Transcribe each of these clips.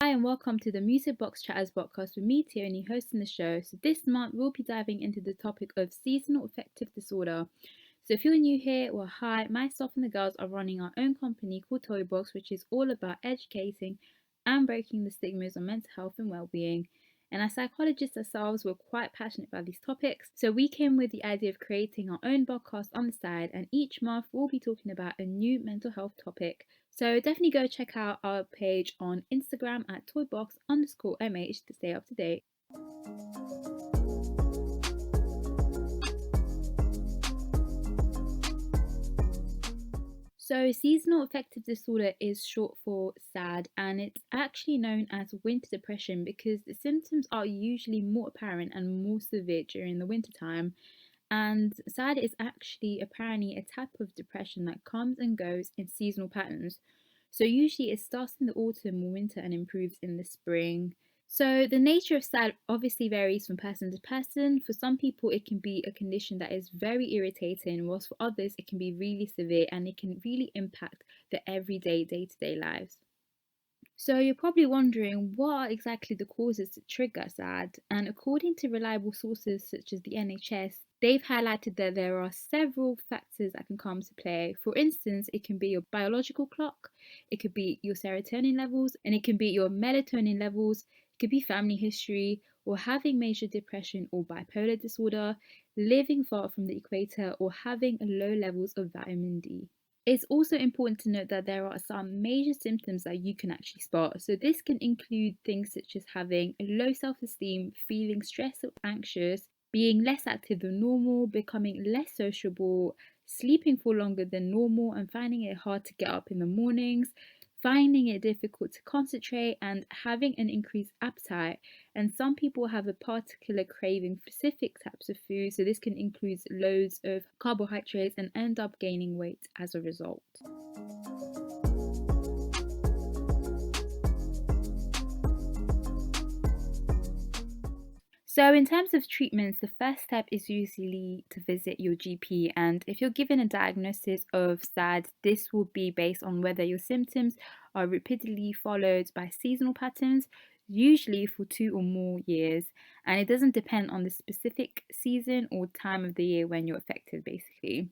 Hi and welcome to the MusicBox Chatters podcast with me, Tierney, hosting the show. So this month we'll be diving into the topic of seasonal affective disorder. So if you're new here, well hi, myself and the girls are running our own company called Toybox, which is all about educating and breaking the stigmas on mental health and well-being. And as psychologists ourselves, we're quite passionate about these topics. So we came with the idea of creating our own podcast on the side, and each month we'll be talking about a new mental health topic. So definitely go check out our page on Instagram at toybox_mh to stay up to date. So, seasonal affective disorder is short for SAD, and it's actually known as winter depression because the symptoms are usually more apparent and more severe during the winter time. And SAD is actually apparently a type of depression that comes and goes in seasonal patterns. So, usually it starts in the autumn or winter and improves in the spring. So, the nature of SAD obviously varies from person to person. For some people, it can be a condition that is very irritating, whilst for others, it can be really severe and it can really impact the everyday, day to day lives. So, you're probably wondering what are exactly the causes that trigger SAD? And according to reliable sources such as the NHS, they've highlighted that there are several factors that can come to play. For instance, it can be your biological clock, it could be your serotonin levels, and it can be your melatonin levels, it could be family history, or having major depression or bipolar disorder, living far from the equator, or having low levels of vitamin D. It's also important to note that there are some major symptoms that you can actually spot. So, this can include things such as having a low self esteem, feeling stressed or anxious, being less active than normal, becoming less sociable, sleeping for longer than normal, and finding it hard to get up in the mornings, finding it difficult to concentrate, and having an increased appetite. And some people have a particular craving for specific types of food, so this can include loads of carbohydrates and end up gaining weight as a result. So, in terms of treatments, the first step is usually to visit your GP. And if you're given a diagnosis of SAD, this will be based on whether your symptoms are repeatedly followed by seasonal patterns, usually for 2 or more years. And it doesn't depend on the specific season or time of the year when you're affected, basically.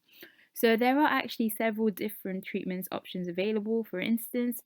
So, there are actually several different treatments options available. For instance,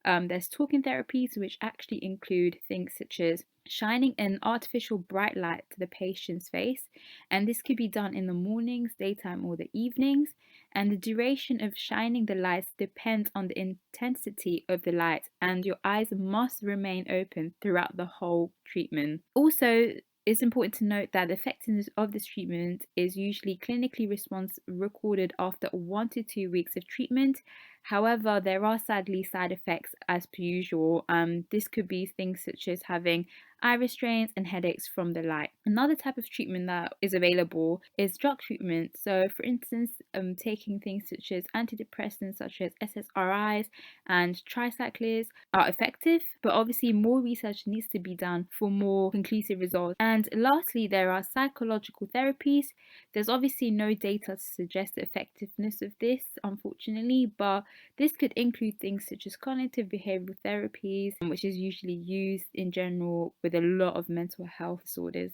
there's talking therapies, which actually include things such as shining an artificial bright light to the patient's face, and this could be done in the mornings, daytime, or the evenings. And the duration of shining the lights depends on the intensity of the light, and your eyes must remain open throughout the whole treatment. Also, it's important to note that the effectiveness of this treatment is usually clinically response recorded after 1 to 2 weeks of treatment. However, there are sadly side effects as per usual. This could be things such as having eye restraints and headaches from the light. Another type of treatment that is available is drug treatment. So, for instance, taking things such as antidepressants such as SSRIs and tricyclics are effective, but obviously more research needs to be done for more conclusive results. And lastly, there are psychological therapies. There's obviously no data to suggest the effectiveness of this, unfortunately, but this could include things such as cognitive behavioral therapies, which is usually used in general with a lot of mental health disorders.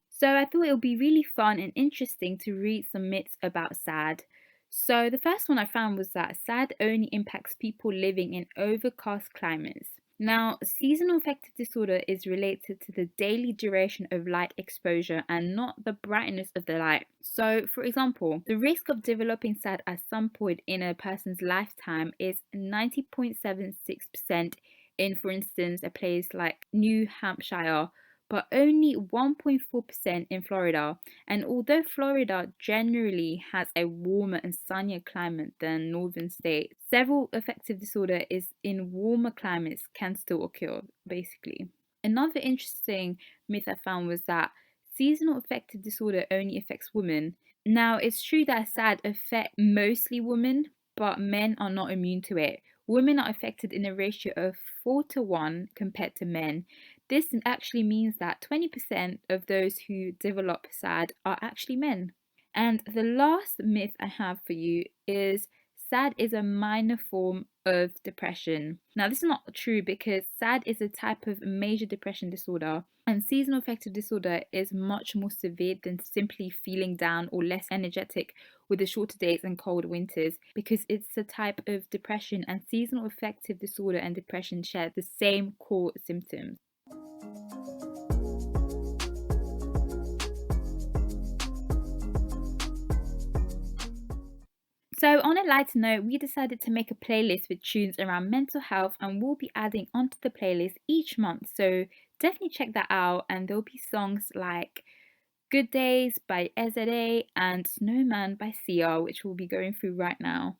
So I thought it would be really fun and interesting to read some myths about SAD. So the first one I found was that SAD only impacts people living in overcast climates. Now, seasonal affective disorder is related to the daily duration of light exposure and not the brightness of the light. So, for example, the risk of developing SAD at some point in a person's lifetime is 90.76% in, for instance, a place like New Hampshire, but only 1.4% in Florida. And although Florida generally has a warmer and sunnier climate than northern states, several affective disorder is in warmer climates can still occur, basically. Another interesting myth I found was that seasonal affective disorder only affects women. Now, it's true that SAD affect mostly women, but men are not immune to it. Women are affected in a ratio of 4 to 1 compared to men. This actually means that 20% of those who develop SAD are actually men. And the last myth I have for you is SAD is a minor form of depression. Now, this is not true because SAD is a type of major depression disorder, and seasonal affective disorder is much more severe than simply feeling down or less energetic with the shorter days and cold winters, because it's a type of depression, and seasonal affective disorder and depression share the same core symptoms. So, on a lighter note, we decided to make a playlist with tunes around mental health, and we'll be adding onto the playlist each month. So, definitely check that out. And there'll be songs like Good Days by SZA and Snowman by Sia, which we'll be going through right now.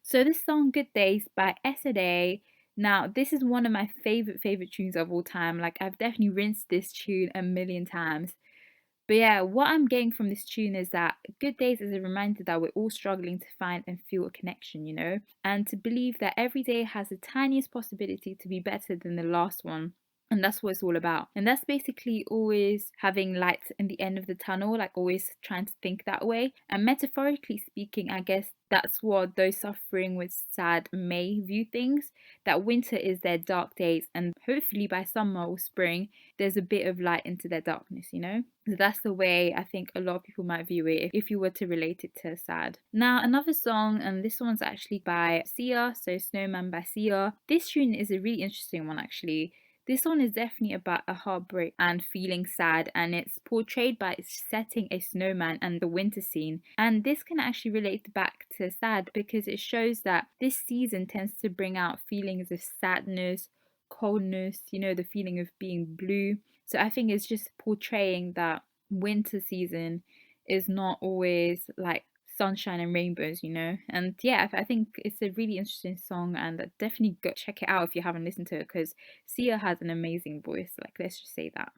So, this song, Good Days by SZA. Now, this is one of my favorite tunes of all time. Like, I've definitely rinsed this tune a million times. But yeah, what I'm getting from this tune is that Good Days is a reminder that we're all struggling to find and feel a connection, and to believe that every day has the tiniest possibility to be better than the last one. And that's what it's all about. And that's basically always having light in the end of the tunnel, like always trying to think that way. And metaphorically speaking, I guess that's what those suffering with SAD may view things, that winter is their dark days, and hopefully by summer or spring, there's a bit of light into their darkness. So that's the way I think a lot of people might view it if you were to relate it to SAD. Now, another song, and this one's actually by Sia, so Snowman by Sia. This tune is a really interesting one, actually. This one is definitely about a heartbreak and feeling sad, and it's portrayed by setting a snowman and the winter scene. And this can actually relate back to sad because it shows that this season tends to bring out feelings of sadness, coldness, the feeling of being blue. So I think it's just portraying that winter season is not always like sunshine and rainbows. And yeah, I think it's a really interesting song, and definitely go check it out if you haven't listened to it, because Sia has an amazing voice. Like, let's just say that.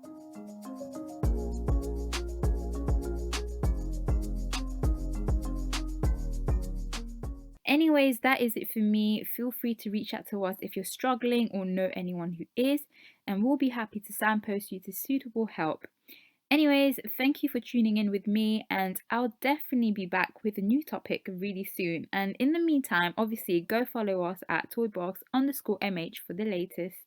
Anyways, that is it for me. Feel free to reach out to us if you're struggling or know anyone who is, and we'll be happy to signpost you to suitable help. Anyways, thank you for tuning in with me, and I'll definitely be back with a new topic really soon. And in the meantime, obviously, go follow us at toybox_mh for the latest.